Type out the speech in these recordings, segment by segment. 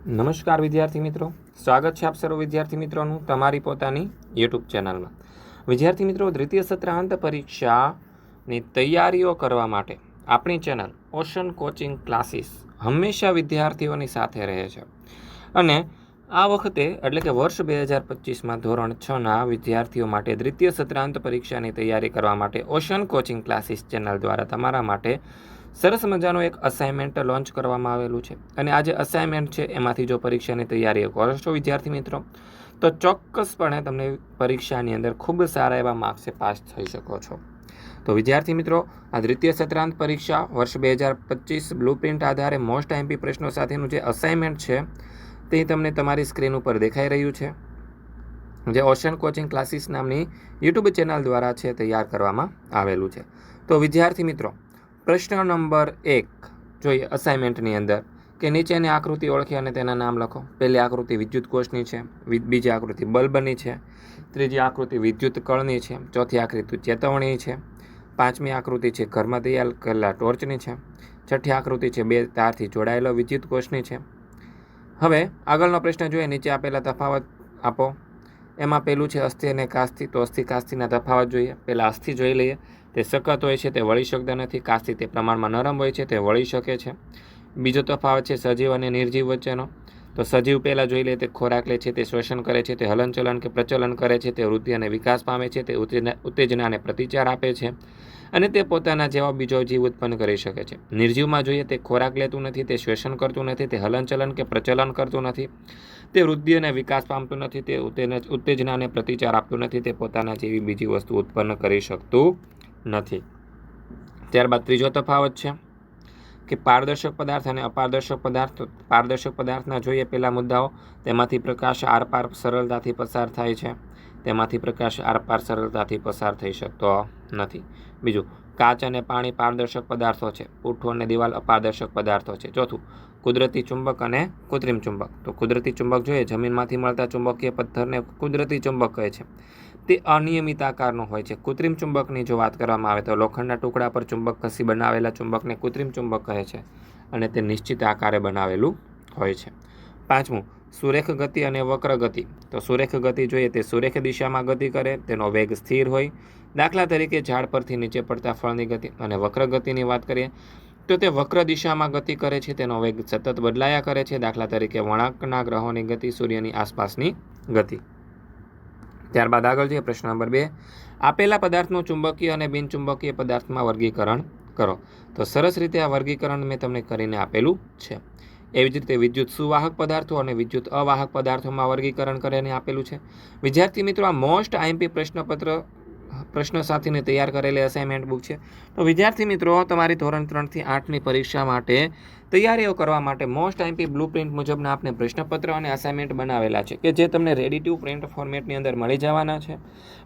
નમસ્કાર વિદ્યાર્થી મિત્રો, સ્વાગત છે આપ સર્વ વિદ્યાર્થી મિત્રોનું તમારી પોતાની યુટ્યુબ ચેનલમાં. વિદ્યાર્થી મિત્રો, દ્વિતીય સત્રાંત પરીક્ષાની તૈયારીઓ કરવા માટે આપણી ચેનલ ઓશન કોચિંગ ક્લાસીસ હંમેશા વિદ્યાર્થીઓની સાથે રહે છે. અને આ વખતે એટલે કે વર્ષ 2025માં ધોરણ 6ના વિદ્યાર્થીઓ માટે દ્વિતીય સત્રાંત પરીક્ષાની તૈયારી કરવા માટે ઓશન કોચિંગ ક્લાસીસ ચેનલ દ્વારા તમારા માટે સરસ મજાનો એક અસાઇનમેન્ટ લોન્ચ કરવામાં આવેલું છે. અને આ જે અસાઇનમેન્ટ છે એમાંથી જો પરીક્ષાની તૈયારી કરો છો વિદ્યાર્થી મિત્રો, તો ચોક્કસપણે તમને પરીક્ષાની અંદર ખૂબ સારા એવા માર્ક્સે પાસ થઈ શકો છો. તો વિદ્યાર્થી મિત્રો, આ દ્વિતીય સત્રાંત પરીક્ષા વર્ષ 2025 બ્લુપ્રિન્ટ આધારે મોસ્ટ આઈએમપી પ્રશ્નો સાથેનું જે અસાઇનમેન્ટ છે તે તમને તમારી સ્ક્રીન ઉપર દેખાઈ રહ્યું છે, જે ઓશન કોચિંગ ક્લાસીસ નામની યુટ્યુબ ચેનલ દ્વારા છે તૈયાર કરવામાં આવેલું છે. તો વિદ્યાર્થી મિત્રો, પ્રશ્ન નંબર 1 જોઈએ અસાઇનમેન્ટની અંદર કે નીચેની આકૃતિ ઓળખી અને તેના નામ લખો. પહેલી આકૃતિ વિદ્યુત કોષની છે, બીજી આકૃતિ બલ્બની છે, ત્રીજી આકૃતિ વિદ્યુત કળની છે, ચોથી આકૃતિ ચેતવણી છે, પાંચમી આકૃતિ છે ઘરમાં તૈયાર કરેલા ટોર્ચની છે, છઠ્ઠી આકૃતિ છે 2 તારથી જોડાયેલો વિદ્યુત કોષની છે. હવે આગળનો પ્રશ્ન જોઈએ, નીચે આપેલા તફાવત આપો. એમાં પહેલું છે અસ્થિ અને કાસ્થિ. તો અસ્થિ કાસ્થિના તફાવત જોઈએ. પહેલાં અસ્થિ જોઈ લઈએ. તે સખત હોય છે, તે વળી શકતા નથી. કાસ્થિ તે પ્રમાણમાં નરમ હોય છે, તે વળી શકે છે. બીજો તફાવત છે સજીવ અને નિર્જીવ વચ્ચેનો. તો સજીવ પહેલાં જોઈ લે, તે ખોરાક લે છે, તે શ્વસન કરે છે, તે હલનચલન કે પ્રચલન કરે છે, તે વૃદ્ધિ અને વિકાસ પામે છે, તે ઉત્તેજના અને પ્રતિચાર આપે છે, અને તે પોતાના જેવા બીજો જીવ ઉત્પન્ન કરી શકે છે. નિર્જીવમાં જોઈએ, તે ખોરાક લેતું નથી, તે શ્વસન કરતું નથી, તે હલનચલન કે પ્રચલન કરતું નથી, તે વૃદ્ધિ અને વિકાસ પામતું નથી, તે ઉત્તેજના અને પ્રતિચાર આપતું નથી, તે પોતાના જેવી બીજી વસ્તુ ઉત્પન્ન કરી શકતું નથી. ત્યારબાદ ત્રીજો તફાવત છે કે પારદર્શક પદાર્થ અને અપારદર્શક પદાર્થ. પારદર્શક પદાર્થના જોઈએ પહેલા મુદ્દાઓ, તેમાંથી પ્રકાશ આરપાર સરળતાથી પસાર થાય છે, તેમાંથી પ્રકાશ આરપાર સરળતાથી પસાર થઈ શકતો નથી. બીજું, કાચ અને પાણી પારદર્શક પદાર્થો છે, પૂઠું અને દિવાલ અપારદર્શક પદાર્થો છે. ચોથું, કુદરતી ચુંબક અને કૃત્રિમ ચુંબક. તો કુદરતી ચુંબક જોઈએ, જમીનમાંથી મળતા ચુંબકીય પથ્થરને કુદરતી ચુંબક કહે છે, તે અનિયમિત આકારનો હોય છે. કૃત્રિમ ચુંબકની જો વાત કરવામાં આવે તો લોખંડના ટુકડા પર ચુંબક ઘસી બનાવેલા ચુંબકને કૃત્રિમ ચુંબક કહે છે, અને તે નિશ્ચિત આકારે બનાવેલું હોય છે. પાંચમું, સુરેખ ગતિ અને વક્ર ગતિ. તો સુરેખ ગતિ જોઈએ, તે સુરેખ દિશામાં ગતિ કરે, તેનો વેગ સ્થિર હોય. દાખલા તરીકે ઝાડ પરથી નીચે પડતા ફળની ગતિ. અને વક્ર ગતિની વાત કરીએ તો તે વક્ર દિશામાં ગતિ કરે છે, તેનો વેગ સતત બદલાયા કરે છે. દાખલા તરીકે વળાંકના ગ્રહોની ગતિ, સૂર્યની આસપાસની ગતિ. ત્યારબાદ આગળ જોઈએ પ્રશ્ન નંબર 2, આપેલા પદાર્થનું ચુંબકીય અને બિનચુંબકીય પદાર્થમાં વર્ગીકરણ કરો. તો સરસ રીતે આ વર્ગીકરણ મેં તમને કરીને આપેલું છે. એવી જ રીતે વિદ્યુત સુવાહક પદાર્થો અને વિદ્યુત અવાહક પદાર્થોમાં વર્ગીકરણ કરીને આપેલું છે. વિદ્યાર્થી મિત્રો, આ મોસ્ટ આઈએમપી પ્રશ્ન સાથેની તૈયાર કરેલી અસાઇનમેન્ટ બુક છે. તો વિદ્યાર્થી મિત્રો, તમારી ધોરણ 3થી 8ની પરીક્ષા માટે તૈયારીઓ કરવા માટે મોસ્ટ આઈએમપી બ્લુપ્રિન્ટ મુજબના આપણે પ્રશ્નપત્ર અને અસાઇનમેન્ટ બનાવેલા છે, કે જે તમને રેડી ટુ પ્રિન્ટ ફોર્મેટની અંદર મળી જવાના છે.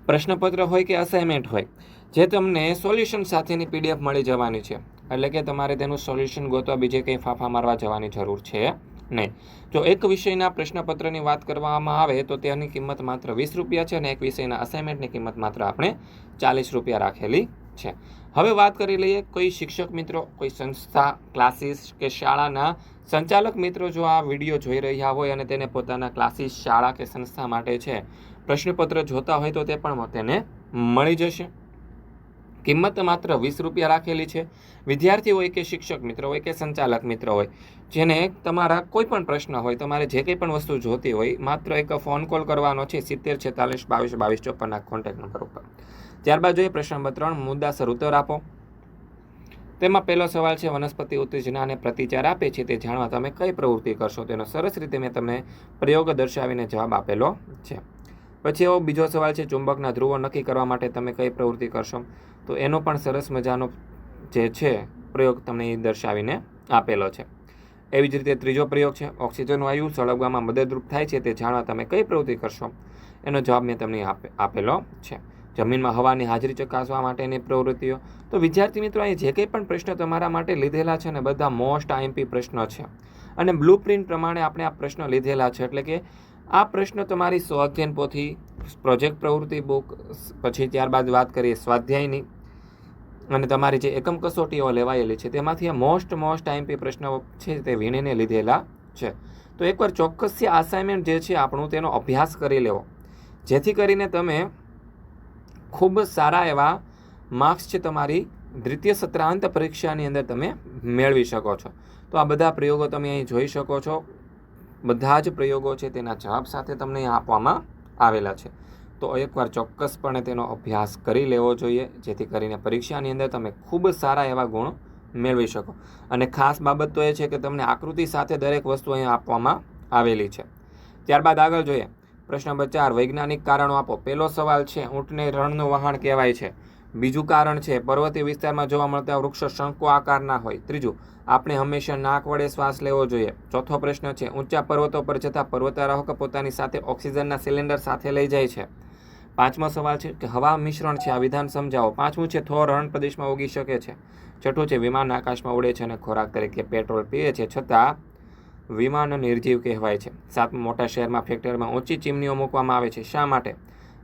પ્રશ્નપત્ર હોય કે અસાઇનમેન્ટ હોય, જે તમને સોલ્યુશન સાથેની PDF મળી જવાની છે. એટલે કે તમારે તેનું સોલ્યુશન ગોતવા બીજે કંઈ ફાંફા મારવા જવાની જરૂર છે નહીં. જો એક વિષયના પ્રશ્નપત્રની વાત કરવામાં આવે તો તેની કિંમત માત્ર 20 રૂપિયા છે, અને એક વિષયના અસાઇનમેન્ટની કિંમત માત્ર આપણે 40 રૂપિયા રાખેલી છે. હવે વાત કરી લઈએ, કોઈ શિક્ષક મિત્રો, કોઈ સંસ્થા, ક્લાસીસ કે શાળાના સંચાલક મિત્રો જો આ વિડીયો જોઈ રહ્યા હોય અને તેને પોતાના ક્લાસીસ, શાળા કે સંસ્થા માટે છે પ્રશ્નપત્ર જોતા હોય, તો તે પણ તેને મળી જશે. કિંમત માત્ર 20 રૂપિયા રાખેલી છે. વિદ્યાર્થી હોય કે શિક્ષક મિત્ર હોય કે સંચાલક મિત્ર હોય, જેને તમારા કોઈ પણ પ્રશ્ન હોય, તમારે જે કંઈ પણ વસ્તુ જોતી હોય, માત્ર એક ફોન કોલ કરવાનો છે 70 46 22 22 54 કોન્ટેક્ટ નંબર ઉપર. ત્યારબાદ જોઈએ પ્રશ્ન નંબર 3, મુદ્દાસર ઉત્તર આપો. તેમાં પહેલો સવાલ છે, વનસ્પતિ ઉત્તેજના અને પ્રતિચાર આપે છે, તે જાણવા તમે કઈ પ્રવૃત્તિ કરશો? તેનો સરસ રીતે મેં તમને પ્રયોગ દર્શાવીને જવાબ આપેલો છે. પછી એવો બીજો સવાલ છે, ચુંબકના ધ્રુવો નક્કી કરવા માટે તમે કઈ પ્રવૃત્તિ કરશો? તો એનો પણ સરસ મજાનો જે છે પ્રયોગ તમને દર્શાવીને આપેલો છે. એવી જ રીતે ત્રીજો પ્રયોગ છે, ઓક્સિજન વાયુ સળગવામાં મદદરૂપ થાય છે, તે જાણવા તમે કઈ પ્રવૃત્તિ કરશો? એનો જવાબ મેં તમને આપેલો છે. જમીનમાં હવાની હાજરી ચકાસવા માટેની પ્રવૃત્તિઓ. તો વિદ્યાર્થી મિત્રો, અહીં જે કંઈ પણ પ્રશ્ન તમારા માટે લીધેલા છે ને, બધા મોસ્ટ આઈએમપી પ્રશ્નો છે, અને બ્લુપ્રિન્ટ પ્રમાણે આપણે આ પ્રશ્નો લીધેલા છે. એટલે કે આ પ્રશ્ન તમારી સ્વાધ્યાયન પોથી, પ્રોજેક્ટ પ્રવૃત્તિ બુક, પછી ત્યારબાદ વાત કરીએ સ્વાધ્યાયની, અને તમારી જે એકમ કસોટીઓ લેવાયેલી છે તેમાંથી આ મોસ્ટ આઈએમપી પ્રશ્નો છે તે વીણીને લીધેલા છે. તો એકવાર ચોક્કસથી અસાઇનમેન્ટ જે છે આપણું તેનો અભ્યાસ કરી લેવો, જેથી કરીને તમે ખૂબ સારા એવા માર્ક્સ છે તમારી દ્વિતીય સત્રાંત પરીક્ષાની અંદર તમે મેળવી શકો છો. તો આ બધા પ્રયોગો તમે અહીં જોઈ શકો છો. બધા જ પ્રયોગો છે તેના જવાબ સાથે તમને અહીં આપવામાં આવેલા છે. તો એકવાર ચોક્કસપણે તેનો અભ્યાસ કરી લેવો જોઈએ, જેથી કરીને પરીક્ષાની અંદર તમે ખૂબ સારા એવા ગુણ મેળવી શકો. અને ખાસ બાબત તો એ છે કે તમને આકૃતિ સાથે દરેક વસ્તુ અહીં આપવામાં આવેલી છે. ત્યારબાદ આગળ જોઈએ પ્રશ્ન નંબર 4, વૈજ્ઞાનિક કારણો આપો. પહેલો સવાલ છે, ઊંટને રણનું વહાણ કહેવાય છે. બીજું કારણ છે, પર્વતીય વિસ્તારમાં જોવા મળતા વૃક્ષો શંકુ આકારના હોય. ત્રીજું, આપણે હંમેશા નાક વડે શ્વાસ લેવો જોઈએ. ચોથો પ્રશ્ન છે, ઊંચા પર્વતો પર જતા પર્વતારોહક પોતાની સાથે ઓક્સિજનના સિલિન્ડર સાથે લઈ જાય છે. પાંચમો સવાલ છે કે હવા મિશ્રણ છે, આ વિધાન સમજાવો. પાંચમું છે, થોર રણ પ્રદેશમાં ઉગી શકે છે. છઠ્ઠું છે, વિમાન આકાશમાં ઉડે છે અને ખોરાક તરીકે પેટ્રોલ પીએ છે, છતાં વિમાન નિર્જીવ કહેવાય છે. સાતમું, મોટા શહેરમાં ફેક્ટરીમાં ઊંચી ચીમનીઓ મૂકવામાં આવે છે, શા માટે?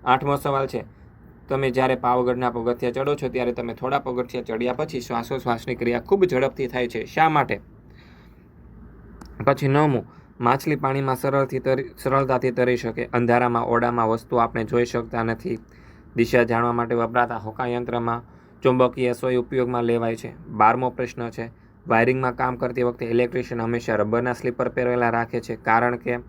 આઠમો સવાલ છે, તમે જ્યારે પાવાગઢના પગથિયા ચડો છો ત્યારે તમે થોડા પગથિયા ચડ્યા પછી શ્વાસોશ્વાસની ક્રિયા ખૂબ ઝડપથી થાય છે, શા માટે? પછી નવમું, માછલી પાણીમાં સરળતાથી તરી શકે. અંધારામાં ઓરડામાં વસ્તુ આપણે જોઈ શકતા નથી. દિશા જાણવા માટે વપરાતા હોકાયંત્રમાં ચુંબકીય સોય ઉપયોગમાં લેવાય છે. 12મો પ્રશ્ન છે, વાયરિંગમાં કામ કરતી વખતે ઇલેક્ટ્રિશિયન હંમેશા રબરના સ્લીપર પહેરેલા રાખે છે, કારણ કે?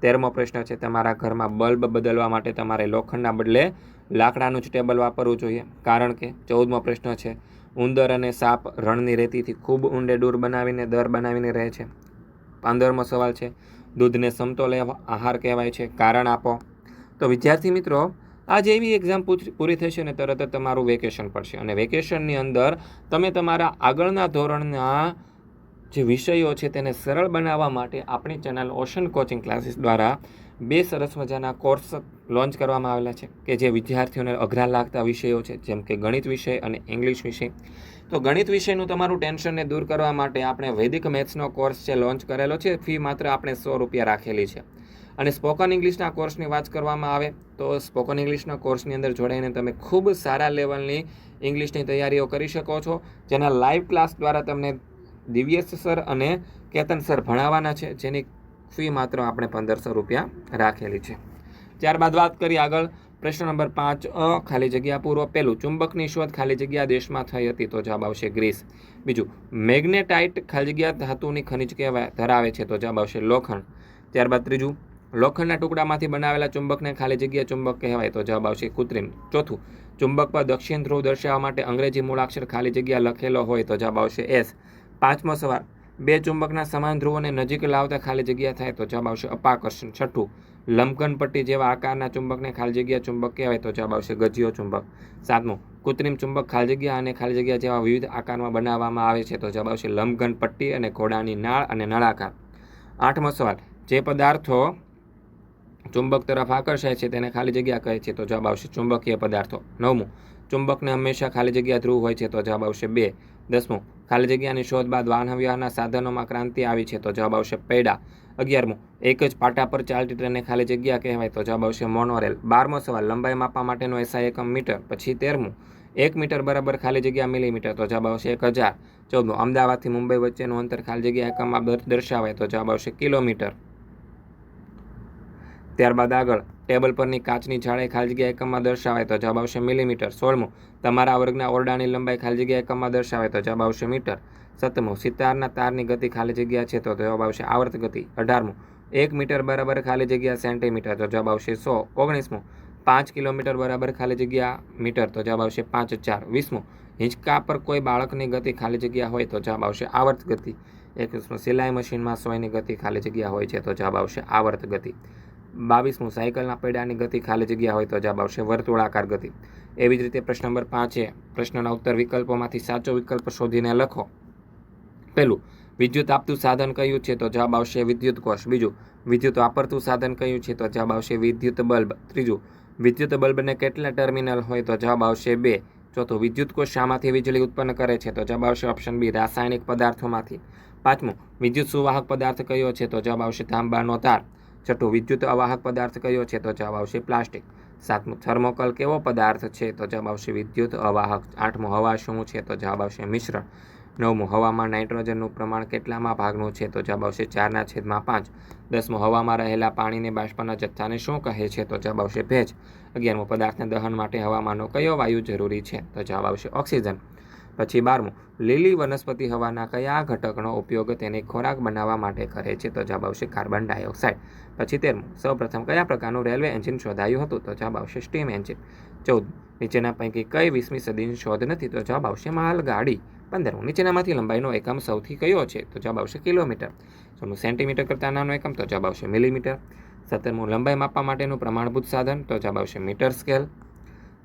13મો પ્રશ્ન છે, તમારા ઘરમાં બલ્બ બદલવા માટે તમારે લોખંડના બદલે લાકડાનું જ ટેબલ વાપરવું જોઈએ, કારણ કે? 14મો પ્રશ્ન છે, ઉંદર અને સાપ રણની રેતીથી ખૂબ ઊંડે દૂર બનાવીને રહે છે. 15મો સવાલ છે, દૂધને સમતોલ આહાર કહેવાય છે, કારણ આપો. તો વિદ્યાર્થી મિત્રો, આ જેવી એક્ઝામ પૂરી થશે ને તરત જ તમારું વેકેશન પડશે, અને વેકેશનની અંદર તમે તમારા આગળના ધોરણના જે વિષયો છે તેને સરળ બનાવવા માટે આપણી ચેનલ ઓશન કોચિંગ ક્લાસીસ દ્વારા 2 સરસ મજાના કોર્સ લોન્ચ કરવામાં આવેલા છે, કે જે વિદ્યાર્થીઓને અઘરા લાગતા વિષયો છે, જેમ કે ગણિત વિષય અને ઇંગ્લિશ વિષય. તો ગણિત વિષયનું તમારું ટેન્શનને દૂર કરવા માટે આપણે વૈદિક મેથ્સનો કોર્સ છે લોન્ચ કરેલો છે. ફી માત્ર આપણે 100 રૂપિયા રાખેલી છે. અને સ્પોકન ઇંગ્લિશના કોર્સની વાત કરવામાં આવે તો સ્પોકન ઇંગ્લિશના કોર્સની અંદર જોડાઈને તમે ખૂબ સારા લેવલની ઇંગ્લિશની તૈયારીઓ કરી શકો છો, જેના લાઈવ ક્લાસ દ્વારા તમને દિવ્યેશ સર અને કેતન સર ભણાવવાના છે, જેની ફી માત્ર આપણે 1500 રૂપિયા રાખેલી છે. ત્યારબાદ વાત કરીએ આગળ પ્રશ્ન નંબર 5 ખાલી જગ્યા પૂરો. પહેલું, ચુંબકની શોધ ખાલી જગ્યા દેશમાં થઈ હતી, તો જવાબ આવશે ગ્રીસ. બીજું, મેગ્નેટાઇટ ખાલી જગ્યા ધાતુની ખનિજ ધરાવે છે, તો જવાબ આવશે લોખંડ. ત્યારબાદ ત્રીજું, લોખંડના ટુકડામાંથી બનાવેલા ચુંબકને ખાલી જગ્યા ચુંબક કહેવાય, તો જવાબ આવશે કૃત્રિમ. ચોથું, ચુંબક પર દક્ષિણ ધ્રુવ દર્શાવવા માટે અંગ્રેજી મૂળાક્ષર ખાલી જગ્યા લખેલો હોય, તો જવાબ આવશે એસ. પાંચમો સવાલ, 2 ચુંબકના સમાન ધ્રુવોને નજીક લાવતા ખાલી જગ્યા થાય, તો જવાબ આવશે અપાકર્ષણ. છઠ્ઠું, લંબઘન પટ્ટી જેવા આકારના ચુંબકને ખાલી જગ્યા ચુંબક કહેવાય, તો જવાબ આવશે ગજિયો ચુંબક. સાતમું, કૃત્રિમ ચુંબક ખાલી જગ્યા અને ખાલી જગ્યા જેવા વિવિધ આકારમાં બનાવવામાં આવે છે, તો જવાબ આવશે લંબઘન પટ્ટી અને ઘોડાની નાળ અને નળાકાર. આઠમો સવાલ, જે પદાર્થો ચુંબક તરફ આકર્ષાય છે તેને ખાલી જગ્યા કહે છે, તો જવાબ આવશે ચુંબકીય પદાર્થો. નવમું, ચુંબકને હંમેશા ખાલી જગ્યા ધ્રુવ હોય છે, તો જવાબ આવશે 2. 10મું, ખાલી જગ્યાની શોધ બાદ વાહન વ્યવહારના સાધનોમાં ક્રાંતિ આવી છે, તો જવાબ આવશે પૈડા. 11મું, એક જ પાટા પર ચાલતી ટ્રેનને ખાલી જગ્યા કહેવાય, તો જવાબ આવશે મોનોરેલ. 12મો સવાલ, લંબાઈ માપવા માટેનો એસઆઈ એકમ મીટર. પછી 13મું, 1 મીટર બરાબર ખાલી જગ્યા મિલીમીટર, તો જવાબ આવશે 1000. 14મું, અમદાવાદથી મુંબઈ વચ્ચેનું અંતર ખાલી જગ્યા એકમમાં દર્શાવાય, તો જવાબ આવશે કિલોમીટર. ત્યારબાદ આગળ, ટેબલ પરની કાચની જાડાઈ ખાલી જગ્યા એકમમાં દર્શાવાય, તો જવાબ આવશે મિલીમીટર. 16મું, તમારા વર્ગના ઓરડાની લંબાઈ ખાલી જગ્યા એકમમાં દર્શાવાય, તો જવાબ આવશે મીટર. 17મું, સિતારના તારની ગતિ ખાલી જગ્યા છે, તો જવાબ આવશે આવર્ત ગતિ. 18મું, 1 મીટર બરાબર ખાલી જગ્યા સેન્ટીમીટર, તો જવાબ આવશે 100. 19મું, 5 કિલોમીટર બરાબર ખાલી જગ્યા મીટર, તો જવાબ આવશે 5/4. 20મું, હિંચકા પર કોઈ બાળકની ગતિ ખાલી જગ્યા હોય, તો જવાબ આવશે આવર્ત ગતિ. 21મું, સિલાઈ મશીનમાં સોયની ગતિ ખાલી જગ્યા હોય છે, તો જવાબ આવશે આવર્ત ગતિ. 22મું, સાયકલના પૈડાની ગતિ ખાલી જગ્યા હોય, તો જવાબ આવશે વર્તુળાકાર ગતિ. એવી જ રીતે પ્રશ્ન નંબર 5 પ્રશ્નના ઉત્તર વિકલ્પોમાંથી સાચો વિકલ્પ શોધીને લખો. પહેલું, વિદ્યુત આપતું સાધન કયું છે, તો જવાબ આવશે વિદ્યુત કોષ. બીજું, વિદ્યુત વાપરતું સાધન કયું છે, તો જવાબ આવશે વિદ્યુત બલ્બ. ત્રીજું, વિદ્યુત બલ્બને કેટલા ટર્મિનલ હોય, તો જવાબ આવશે 2. ચોથું, વિદ્યુત કોષ શામાંથી વીજળી ઉત્પન્ન કરે છે, તો જવાબ આવશે ઓપ્શન બી રાસાયણિક પદાર્થોમાંથી. પાંચમું, વિદ્યુત સુવાહક પદાર્થ કયો છે, તો જવાબ આવશે તાંબાનો તાર. છઠ્ઠું, વિદ્યુત અવાહક પદાર્થ કયો છે, તો જવાબ આવશે પ્લાસ્ટિક. સાતમું, થર્મોકોલ કેવો પદાર્થ છે, તો જવાબ આવશે વિદ્યુત અવાહક. આઠમું, હવા શું છે, તો જવાબ આવશે મિશ્રણ. 9. હવામાં નાઇટ્રોજનનું પ્રમાણ કેટલામાં ભાગનું છે? તો જવાબ આવશે 4/5. 10. હવામાં રહેલા પાણીને બાષ્પના જથ્થાને શું કહે છે? તો જવાબ આવશે ભેજ. 11. પદાર્થના દહન માટે હવામાંનો કયો વાયુ જરૂરી છે? તો જવાબ આવશે ઓક્સિજન. પછી 12. લીલી વનસ્પતિ હવાના કયા ઘટકનો ઉપયોગ તેને ખોરાક બનાવવા માટે કરે છે? તો જવાબ આવશે કાર્બન ડાયોક્સાઇડ. પછી 13. સૌપ્રથમ કયા પ્રકારનું રેલવે એન્જિન શોધાયું હતું? તો જવાબ આવશે સ્ટીમ એન્જિન. 14. નીચેના પૈકી કઈ 20મી સદીની શોધ નથી? તો જવાબ આવશે માલગાડી. 15. નીચેનામાંથી લંબાઈનો એકમ સૌથી કયો છે? તો જવાબ આવશે કિલોમીટર. 16. સેન્ટીમીટર કરતાં નાનો એકમ? તો જવાબ આવશે મિલીમીટર. 17. લંબાઈ માપવા માટેનું પ્રમાણભૂત સાધન? તો જવાબ આવશે મીટર સ્કેલ.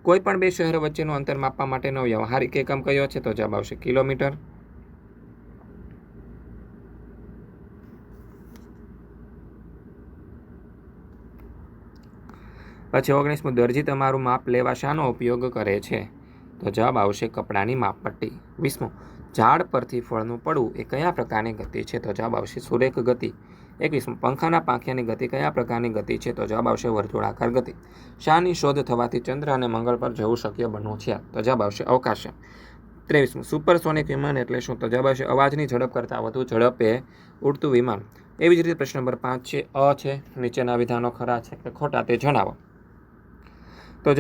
કોઈ પણ બે શહેરો વચ્ચેનું અંતર માપવા માટેનો વ્યવહારિક એકમ કયો છે? તો જવાબ આવશે કિલોમીટર. પછી 19. દરજી તમારું માપ લેવા શાનો ઉપયોગ કરે છે? તો જવાબ આવશે કપડાની માપપટ્ટી. 20. ઝાડ પરથી ફળનું પડવું એ કયા પ્રકારની ગતિ છે? તો જવાબ આવશે સુરેખ ગતિ. 21. પંખાના પાંખિયાની ગતિ કયા પ્રકારની ગતિ છે? તો જવાબ આવશે વર્તુળાકાર ગતિ. શાની શોધ થવાથી ચંદ્ર અને મંગળ પર જવું શક્ય બન્યું છે? તો જવાબ આવશે અવકાશ. 23. સુપરસોનિક વિમાન એટલે શું? તો જવાબ આવશે અવાજની ઝડપ કરતાં વધુ ઝડપે ઉડતું વિમાન. એવી જ રીતે પ્રશ્ન નંબર 5 છે. છે નીચેના વિધાનો ખરા છે કે ખોટા તે જણાવો. તો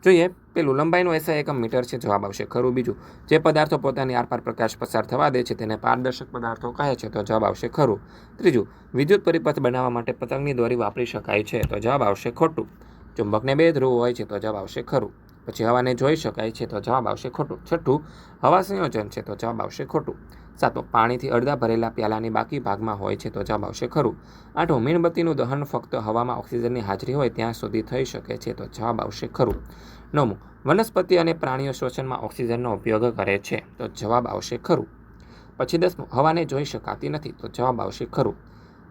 જોઈએ પેલું લંબાઈનો એસઆઈ એકમ મીટર છે. જવાબ આવશે ખરું. બીજું, જે પદાર્થો પોતાની આરપાર પ્રકાશ પસાર થવા દે છે તેને પારદર્શક પદાર્થો કહે છે. તો જવાબ આવશે ખરું. ત્રીજું, વિદ્યુત પરિપથ બનાવવા માટે પતંગની દોરી વાપરી શકાય છે. તો જવાબ આવશે ખોટું. ચુંબકને 2 ધ્રુવ હોય છે. તો જવાબ આવશે ખરું. પછી હવાને જોઈ શકાય છે. તો જવાબ આવશે ખોટું. 6. હવા સંયોજન છે. તો જવાબ આવશે ખોટું. 7. પાણીથી અડધા ભરેલા પ્યાલાની બાકી ભાગમાં હોય છે. તો જવાબ આવશે ખરું. 8. મીણબત્તીનું દહન ફક્ત હવામાં ઓક્સિજનની હાજરી હોય ત્યાં સુધી થઈ શકે છે. તો જવાબ આવશે ખરું. 9. વનસ્પતિ અને પ્રાણીઓ શ્વસનમાં ઓક્સિજનનો ઉપયોગ કરે છે. તો જવાબ આવશે ખરું. પછી 10. હવાને જોઈ શકાતી નથી. તો જવાબ આવશે ખરું.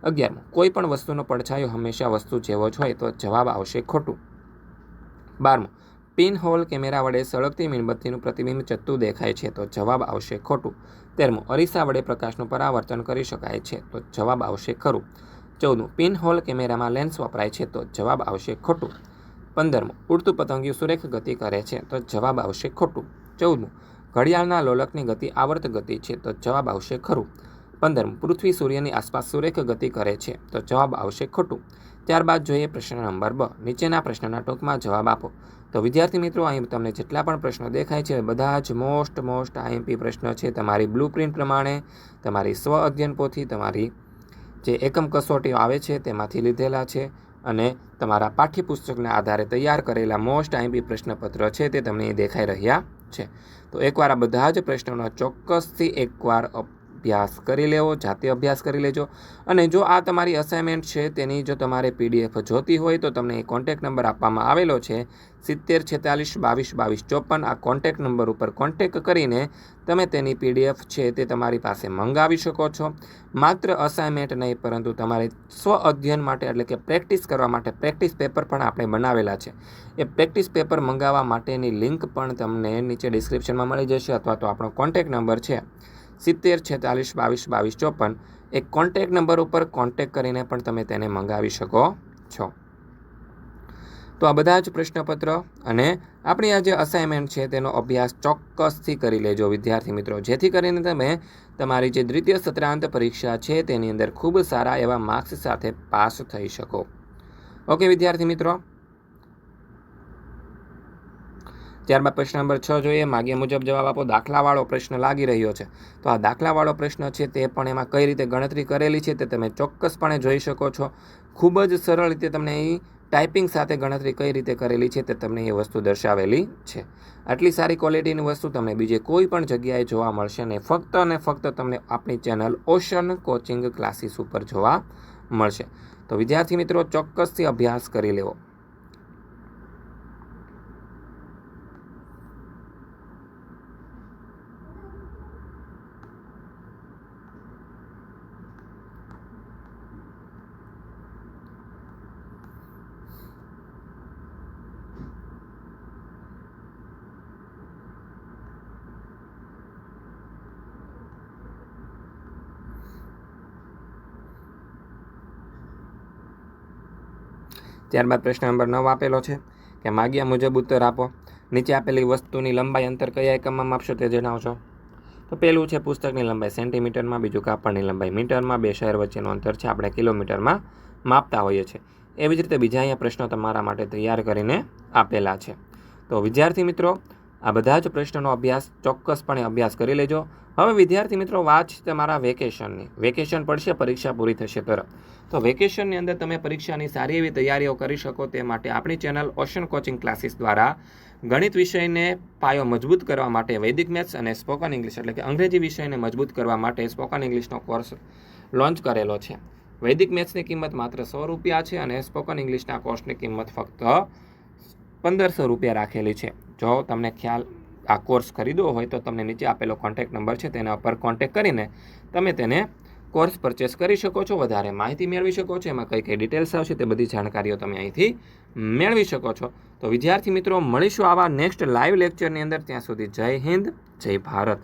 11. કોઈ પણ વસ્તુનો પડછાયો હંમેશા વસ્તુ જેવો જ હોય. તો જવાબ આવશે ખોટું. 12. પિન હોલ કેમેરા વડે સળગતી મીણબત્તીનું પ્રતિબિંબ ચત્તું દેખાય છે. તો જવાબ આવશે ખોટું. 13. અરીસા વડે પ્રકાશનું પરાવર્તન કરી શકાય છે. તો જવાબ આવશે ખરું. 14. પિન હોલ કેમેરામાં લેન્સ વપરાય છે. તો જવાબ આવશે ખોટું. 15. ઉડતું પતંગિયું સુરેખ ગતિ કરે છે. તો જવાબ આવશે ખોટું. 14. ઘડિયાળના લોલકની ગતિ આવર્ત ગતિ છે. તો જવાબ આવશે ખરું. 15. પૃથ્વી સૂર્યની આસપાસ સુરેખ ગતિ કરે છે. તો જવાબ આવશે ખોટું. ત્યારબાદ જોઈએ પ્રશ્ન નંબર 2. નીચેના પ્રશ્નના ટૂંકમાં જવાબ આપો. તો વિદ્યાર્થી મિત્રો, અહીં તમને જેટલા પણ પ્રશ્નો દેખાય છે બધા જ મોસ્ટ આઈએમપી પ્રશ્ન છે. તમારી બ્લુપ્રિન્ટ પ્રમાણે, તમારી સ્વ અધ્યયન પોથી, તમારી જે એકમ કસોટીઓ આવે છે તેમાંથી લીધેલા છે અને તમારા પાઠ્યપુસ્તકના આધારે તૈયાર કરેલા મોસ્ટ આઈએમપી પ્રશ્નપત્ર છે તે તમને દેખાઈ રહ્યા છે. તો એકવાર આ બધા જ પ્રશ્નોનો ચોક્કસથી એકવાર અભ્યાસ કરી લેવો, જાતે અભ્યાસ કરી લેજો. અને જો આ તમારી અસાઇનમેન્ટ છે તેની જો તમારે PDF જોતી હોય તો તમને કોન્ટેક્ટ નંબર આપવામાં આવેલો છે 70 46 22 22 54. આ કોન્ટેક્ટ નંબર ઉપર કોન્ટેક્ટ કરીને તમે તેની PDF છે તે તમારી પાસે મંગાવી શકો છો. માત્ર અસાઇનમેન્ટ નહીં પરંતુ તમારે સ્વ અધ્યયન માટે એટલે કે પ્રેક્ટિસ કરવા માટે પ્રેક્ટિસ પેપર પણ આપણે બનાવેલા છે. એ પ્રેક્ટિસ પેપર મંગાવવા માટેની લિંક પણ તમને નીચે ડિસ્ક્રિપ્શનમાં મળી જશે અથવા તો આપણો કોન્ટેક્ટ નંબર છે 70 46 22 22 54. એ કોન્ટેક્ટ નંબર ઉપર કોન્ટેક્ટ કરીને પણ તમે તેને મંગાવી શકો છો. તો આ બધા જ પ્રશ્નપત્ર અને આપણી આ જે અસાઇનમેન્ટ છે તેનો અભ્યાસ ચોક્કસથી કરી લેજો વિદ્યાર્થી મિત્રો, જેથી કરીને તમે તમારી જે દ્વિતીય સત્રાંત પરીક્ષા છે તેની અંદર ખૂબ સારા એવા માર્ક્સ સાથે પાસ થઈ શકો. ઓકે વિદ્યાર્થી મિત્રો. ત્યારબાદ પ્રશ્ન નંબર 6 જોઈએ. માગ્યા મુજબ જવાબ આપો. દાખલાવાળો પ્રશ્ન લાગી રહ્યો છે. તો આ દાખલાવાળો પ્રશ્ન છે તે પણ એમાં કઈ રીતે ગણતરી કરેલી છે તે તમે ચોક્કસપણે જોઈ શકો છો. ખૂબ જ સરળ રીતે તમને અહીં ટાઈપિંગ સાથે ગણતરી કઈ રીતે કરેલી છે તે તમને એ વસ્તુ દર્શાવેલી છે. આટલી સારી ક્વોલિટીની વસ્તુ તમને બીજે કોઈ પણ જગ્યાએ જોવા મળશે ને ફક્ત અને ફક્ત તમને આપણી ચેનલ ઓશન કોચિંગ ક્લાસીસ ઉપર જોવા મળશે. તો વિદ્યાર્થી મિત્રો ચોક્કસથી અભ્યાસ કરી લેવો. ત્યારબાદ પ્રશ્ન નંબર 9 આપેલો છે કે માગ્યા મુજબ ઉત્તર આપો. નીચે આપેલી વસ્તુની લંબાઈ અંતર કયા એકમમાં માપશો તે જણાવશો. તો પહેલું છે પુસ્તકની લંબાઈ સેન્ટીમીટરમાં, બીજું કાપડની લંબાઈ મીટરમાં, બે શહેર વચ્ચેનું અંતર છે આપણે કિલોમીટરમાં માપતા હોઈએ છીએ. એવી જ રીતે બીજા અહીંયા પ્રશ્નો તમારા માટે તૈયાર કરીને આપેલા છે. તો વિદ્યાર્થી મિત્રો, આ બધા જ પ્રશ્નોનો અભ્યાસ ચોક્કસપણે અભ્યાસ કરી લેજો. હવે વિદ્યાર્થી મિત્રો, વાત છે તમારા વેકેશનની. વેકેશન પડશે, પરીક્ષા પૂરી થશે તરત. તો વેકેશનની અંદર તમે પરીક્ષાની સારી એવી તૈયારીઓ કરી શકો તે માટે આપણી ચેનલ ઓશન કોચિંગ ક્લાસીસ દ્વારા ગણિત વિષયને પાયો મજબૂત કરવા માટે વૈદિક મેથ્સ અને સ્પોકન ઇંગ્લિશ એટલે કે અંગ્રેજી વિષયને મજબૂત કરવા માટે સ્પોકન ઇંગ્લિશનો કોર્સ લોન્ચ કરેલો છે. વૈદિક મેથ્સની કિંમત માત્ર 100 રૂપિયા છે અને સ્પોકન ઇંગ્લિશના કોર્સની કિંમત ફક્ત 1500 રૂપિયા રાખેલી છે. જો તમને ખ્યાલ આ કોર્સ ખરીદવો હોય તો તમને નીચે આપેલો કોન્ટેક્ટ નંબર છે તેના પર કોન્ટેક્ટ કરીને તમે તેને કોર્સ પરચેસ કરી શકો છો, વધારે માહિતી મેળવી શકો છો. એમાં કઈ કઈ ડિટેલ્સ આવશે તે બધી જાણકારીઓ તમે અહીંથી મેળવી શકો છો. તો વિદ્યાર્થી મિત્રો, મળીશું આવા નેક્સ્ટ લાઈવ લેક્ચરની અંદર. ત્યાં સુધી જય હિન્દ, જય ભારત.